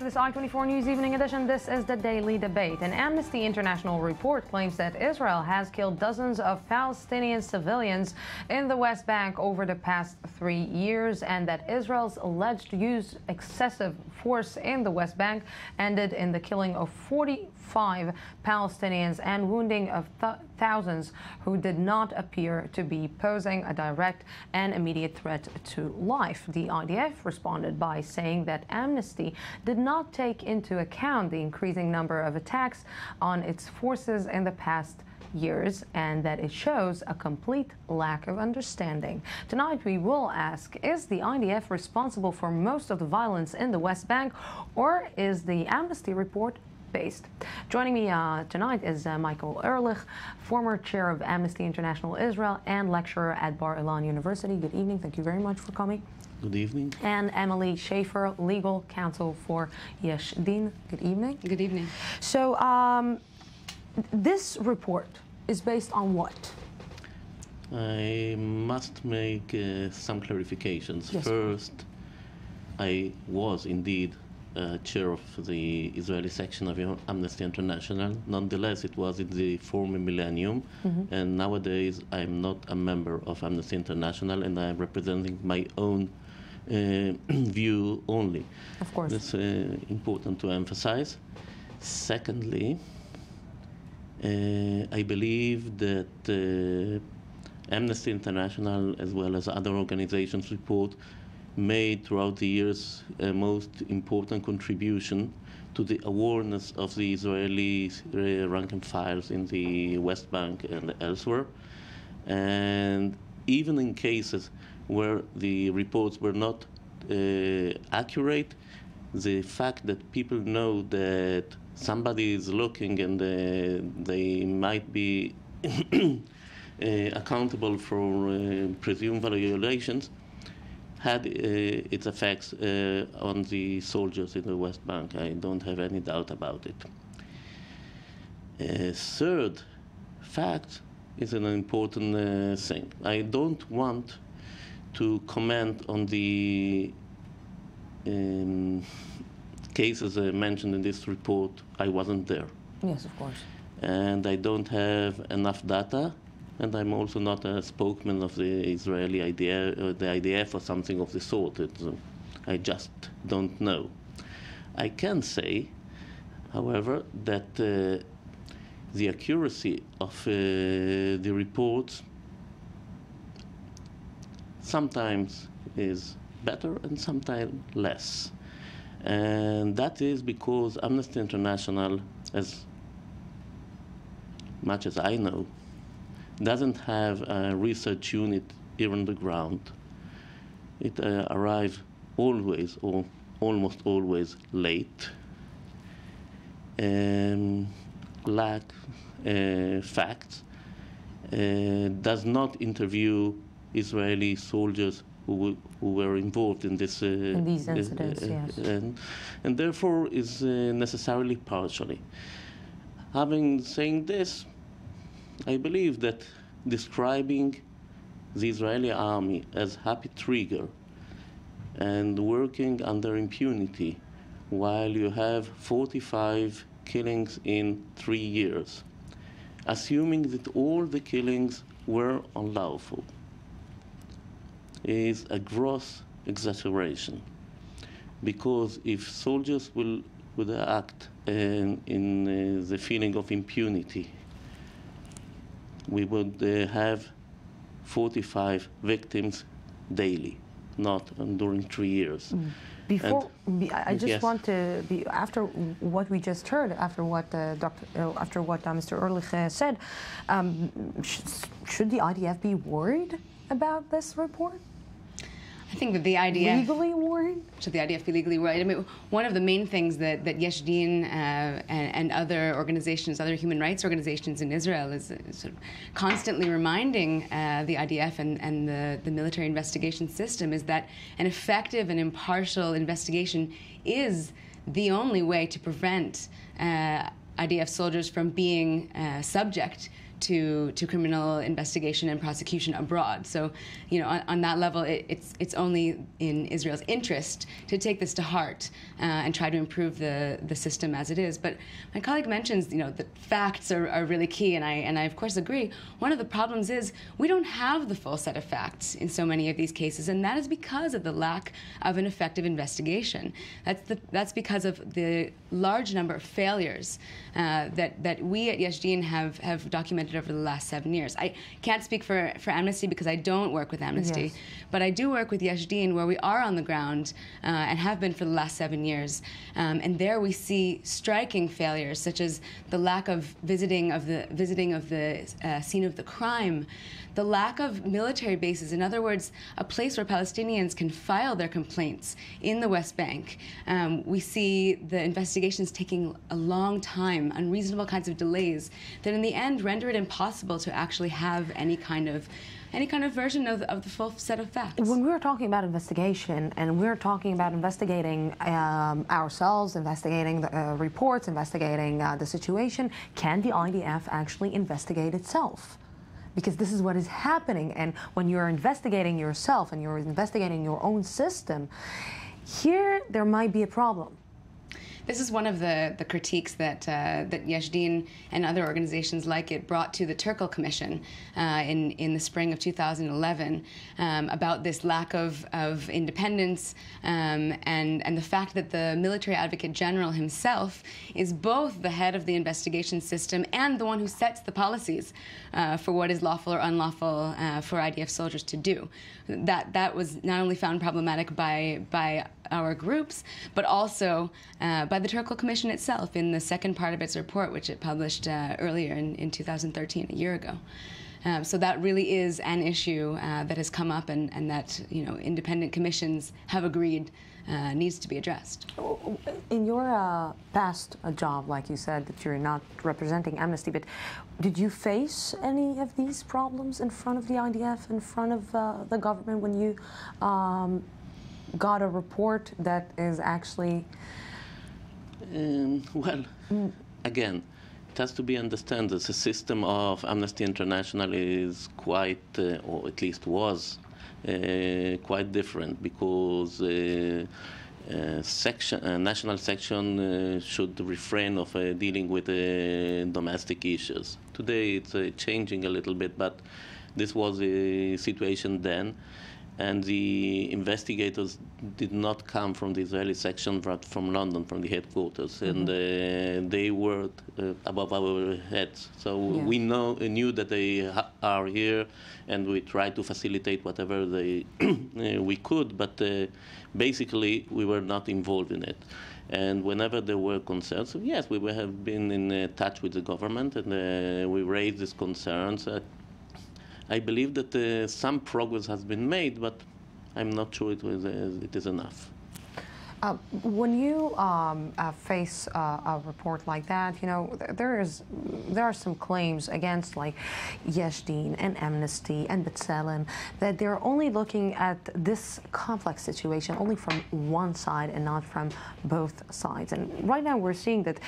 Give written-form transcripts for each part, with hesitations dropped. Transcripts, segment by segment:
this I-24 News Evening Edition. This is the Daily Debate. An Amnesty International report claims that Israel has killed dozens of Palestinian civilians in the West Bank over the past 3 years, and that Israel's alleged use excessive force in the West Bank ended in the killing of 45 Palestinians and wounding of thousands who did not appear to be posing a direct and immediate threat to life. The IDF responded by saying that Amnesty did not take into account the increasing number of attacks on its forces in the past years, and that it shows a complete lack of understanding. Tonight we will ask, is the IDF responsible for most of the violence in the West Bank, or is the Amnesty report based? Joining me tonight is Michael Ehrlich, former chair of Amnesty International Israel and lecturer at Bar Ilan University. Good evening. Thank you very much for coming. Good evening. And Emily Schaeffer, legal counsel for Yesh Din. Good evening. Good evening. So this report is based on what? I must make some clarifications. Yes. First, I was indeed chair of the Israeli section of Amnesty International. Nonetheless, it was in the former millennium, and nowadays I'm not a member of Amnesty International, and I'm representing my own view only. Of course. That's important to emphasize. Secondly, I believe that Amnesty International, as well as other organizations, report made throughout the years a most important contribution to the awareness of the Israeli rank and files in the West Bank and elsewhere. And even in cases where the reports were not accurate, the fact that people know that somebody is looking and they might be accountable for presumed violations had its effects on the soldiers in the West Bank. I don't have any doubt about it. Third fact is an important thing. I don't want to comment on the cases mentioned in this report. I wasn't there. Yes, of course. And I don't have enough data, and I'm also not a spokesman of the Israeli IDF, the IDF or something of the sort. I just don't know. I can say, however, that the accuracy of the reports sometimes is better and sometimes less. And that is because Amnesty International, as much as I know, doesn't have a research unit here on the ground. It arrives always, or almost always, late, lack facts, does not interview Israeli soldiers who were involved in this in these incidents, yes. And therefore is necessarily partially. Having saying this, I believe that describing the Israeli army as happy trigger and working under impunity while you have 45 killings in 3 years, assuming that all the killings were unlawful, is a gross exaggeration. Because if soldiers would act in the feeling of impunity, we would have 45 victims daily, not during 3 years. Before, I just yes. want to be, after what we just heard, after what Mr. Ehrlich said, should the IDF be worried about this report? I think that the IDF... Legally worried? Should the IDF be legally worried? I mean, one of the main things that Yesh Din and other organizations, other human rights organizations in Israel is sort of constantly reminding the IDF and the military investigation system is that an effective and impartial investigation is the only way to prevent IDF soldiers from being subject to criminal investigation and prosecution abroad. So, on that level, it's only in Israel's interest to take this to heart and try to improve the system as it is. But my colleague mentions, that facts are really key, and I of course agree. One of the problems is we don't have the full set of facts in so many of these cases, and that is because of the lack of an effective investigation. That's because of the large number of failures that we at Yesh Din have documented over the last 7 years. I can't speak for Amnesty because I don't work with Amnesty, yes. But I do work with Yesh Din, where we are on the ground and have been for the last 7 years. And there we see striking failures, such as the lack of visiting of the scene of the crime, the lack of military bases. In other words, a place where Palestinians can file their complaints in the West Bank. We see the investigations taking a long time, unreasonable kinds of delays that in the end render it impossible to actually have any kind of version of the full set of facts. When we're talking about investigation, and we're talking about investigating ourselves, investigating the reports, investigating the situation, can the IDF actually investigate itself? Because this is what is happening, and when you're investigating yourself and you're investigating your own system, here there might be a problem. This is one of the critiques that Yesh Din and other organizations like it brought to the Turkel Commission in the spring of 2011 about this lack of independence and the fact that the Military Advocate General himself is both the head of the investigation system and the one who sets the policies for what is lawful or unlawful for IDF soldiers to do. That was not only found problematic by our groups, but also by the Turkel Commission itself in the second part of its report, which it published earlier in 2013, a year ago. So that really is an issue that has come up and that independent commissions have agreed needs to be addressed. In your past job, like you said, that you're not representing Amnesty, but did you face any of these problems in front of the IDF, in front of the government, when you got a report that is actually... Again, it has to be understood that the system of Amnesty International is quite, or at least was, quite different, because national section should refrain of dealing with domestic issues. Today it's changing a little bit, but this was the situation then. And the investigators did not come from the Israeli section, but from London, from the headquarters, and they worked above our heads. So we knew that they are here, and we tried to facilitate whatever we could, but basically we were not involved in it. And whenever there were concerns, yes, we have been in touch with the government, and we raised these concerns. I believe that some progress has been made, but I'm not sure it is enough. When you face a report like that, there are some claims against, like, Yesh Din and Amnesty and B'Tselem, that they're only looking at this complex situation only from one side and not from both sides. And right now we're seeing that,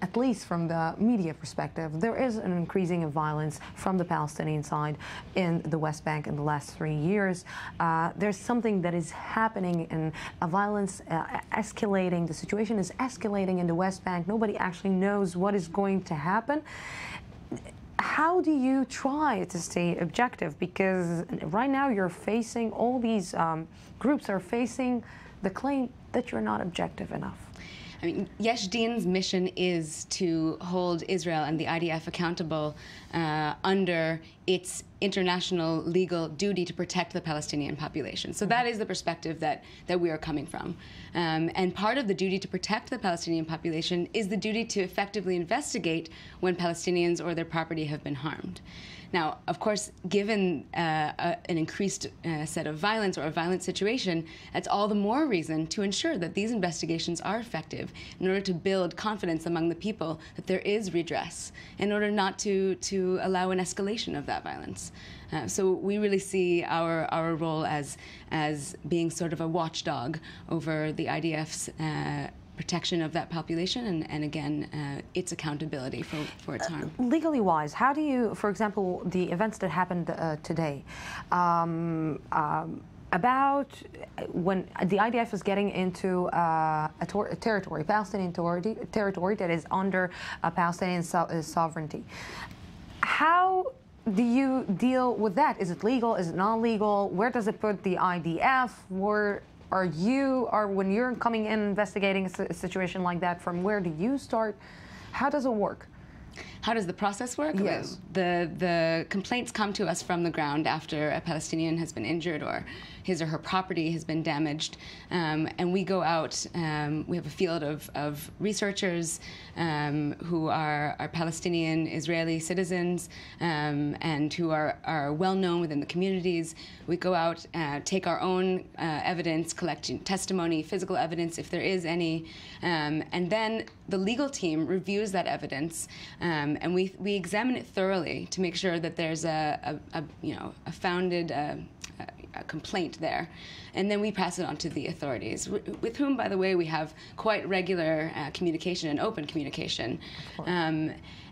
at least from the media perspective, there is an increasing of violence from the Palestinian side in the West Bank in the last 3 years. There's something that is happening, and a violence escalating. The situation is escalating in the West Bank. Nobody actually knows what is going to happen. How do you try to stay objective? Because right now you're facing, all these groups are facing the claim that you're not objective enough. I mean, Yesh Din's mission is to hold Israel and the IDF accountable under its international legal duty to protect the Palestinian population. So that is the perspective that we are coming from. And part of the duty to protect the Palestinian population is the duty to effectively investigate when Palestinians or their property have been harmed. Now, of course, given an increased set of violence or a violent situation, that's all the more reason to ensure that these investigations are effective in order to build confidence among the people that there is redress, in order not to allow an escalation of that violence. So we really see our role as being sort of a watchdog over the IDF's protection of that population and again, its accountability for its harm. Legally wise, how do you, for example, the events that happened today, about when the IDF is getting into a territory, Palestinian territory that is under Palestinian sovereignty. How do you deal with that? Is it legal? Is it not legal? Where does it put the IDF? Where are you, or when you're coming in investigating a situation like that, from where do you start? How does it work? How does the process work? Yes. The complaints come to us from the ground after a Palestinian has been injured or his or her property has been damaged. And we go out, we have a field of researchers who are Palestinian Israeli citizens and who are well known within the communities. We go out, take our own evidence, collecting testimony, physical evidence if there is any, and then the legal team reviews that evidence, and we examine it thoroughly to make sure that there's a founded a complaint there, and then we pass it on to the authorities, with whom, by the way, we have quite regular communication and open communication.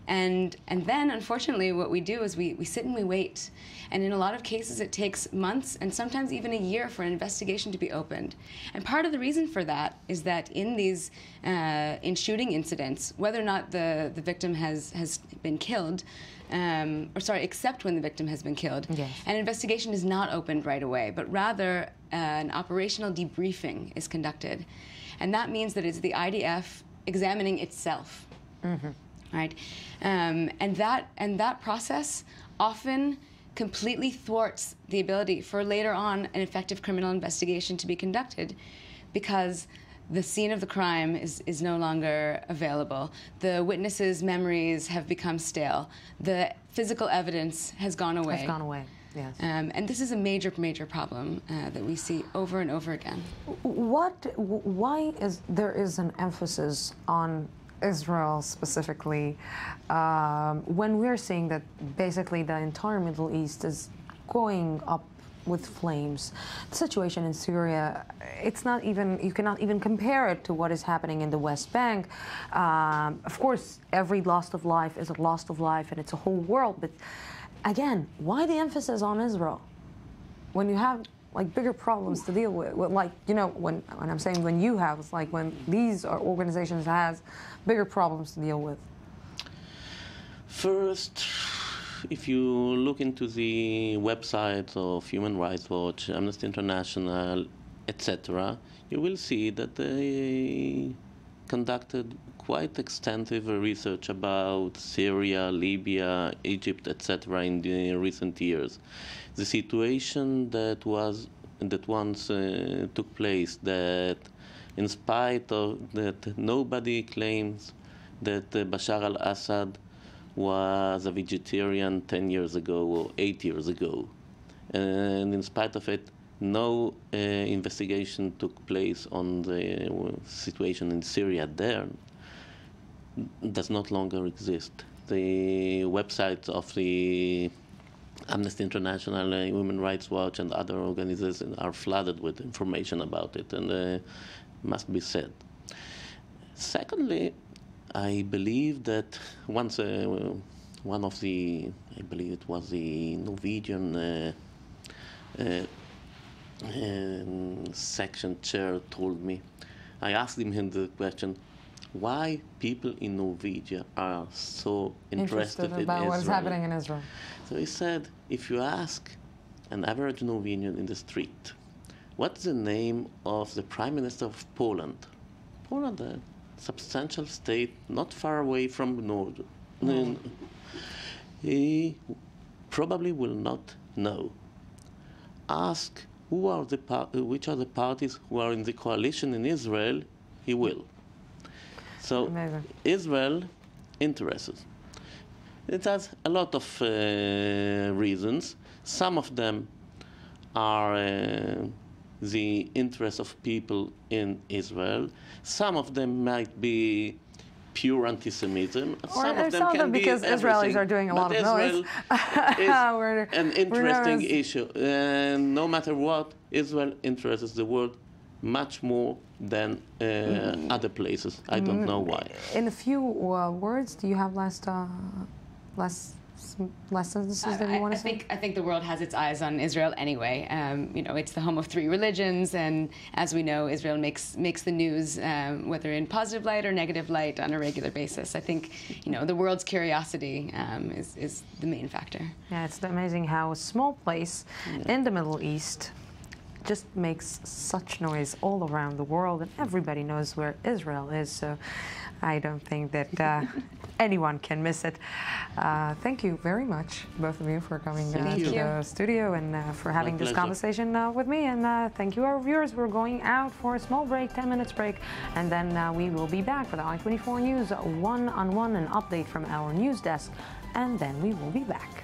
And then, unfortunately, what we do is we sit and we wait. And in a lot of cases, it takes months and sometimes even a year for an investigation to be opened. And part of the reason for that is that in these in shooting incidents, whether or not the victim has been killed, except when the victim has been killed, yes, an investigation is not opened right away, but rather an operational debriefing is conducted. And that means that it's the IDF examining itself. Mm-hmm. Right, and that process often completely thwarts the ability for later on an effective criminal investigation to be conducted, because the scene of the crime is no longer available. The witnesses' memories have become stale. The physical evidence has gone away. Has gone away. Yes. And this is a major problem that we see over and over again. Why is there an emphasis on Israel specifically, when we're seeing that basically the entire Middle East is going up with flames? The situation in Syria, it's not even, you cannot even compare it to what is happening in the West Bank. Of course, every loss of life is a loss of life, and it's a whole world. But again, why the emphasis on Israel when you have like bigger problems to deal with? Like, you know, when I'm saying when you have, it's like when these organizations has bigger problems to deal with. First, if you look into the websites of Human Rights Watch, Amnesty International, etc., you will see that they conducted quite extensive research about Syria, Libya, Egypt, etc. in the recent years. The situation that once took place, that in spite of that nobody claims that Bashar al-Assad was a vegetarian 10 years ago or 8 years ago. And in spite of it, no investigation took place on the situation in Syria there, does not longer exist. The websites of the Amnesty International, Human Rights Watch, and other organizations are flooded with information about it, and must be said. Secondly, I believe that once one of the, I believe it was the Norwegian section chair told me, I asked him the question, why people in Norwegia are so interested in about Israel. what is happening in Israel. So he said, if you ask an average Norwegian in the street, what's the name of the Prime Minister of Poland? Poland, a substantial state not far away from North. He probably will not know. Ask which are the parties who are in the coalition in Israel, he will. So amazing. Israel interests. It has a lot of reasons. Some of them are the interests of people in Israel. Some of them might be pure anti-Semitism. Some of them can be because Israelis are doing a lot of noise. Is an interesting issue. And no matter what, Israel interests the world much more than other places. I don't know why. In a few words, do you have last sentences that you want to say? I think the world has its eyes on Israel anyway. You know, it's the home of 3 religions, and as we know, Israel makes the news, whether in positive light or negative light, on a regular basis. I think, you know, the world's curiosity is the main factor. Yeah, it's amazing how a small place in the Middle East just makes such noise all around the world, and everybody knows where Israel is. So I don't think that anyone can miss it. Thank you very much, both of you, for coming to the studio and for having this conversation with me. And thank you, our viewers. We're going out for a small break, 10 minutes break, and then we will be back for the I-24 News one-on-one, an update from our news desk, and then we will be back.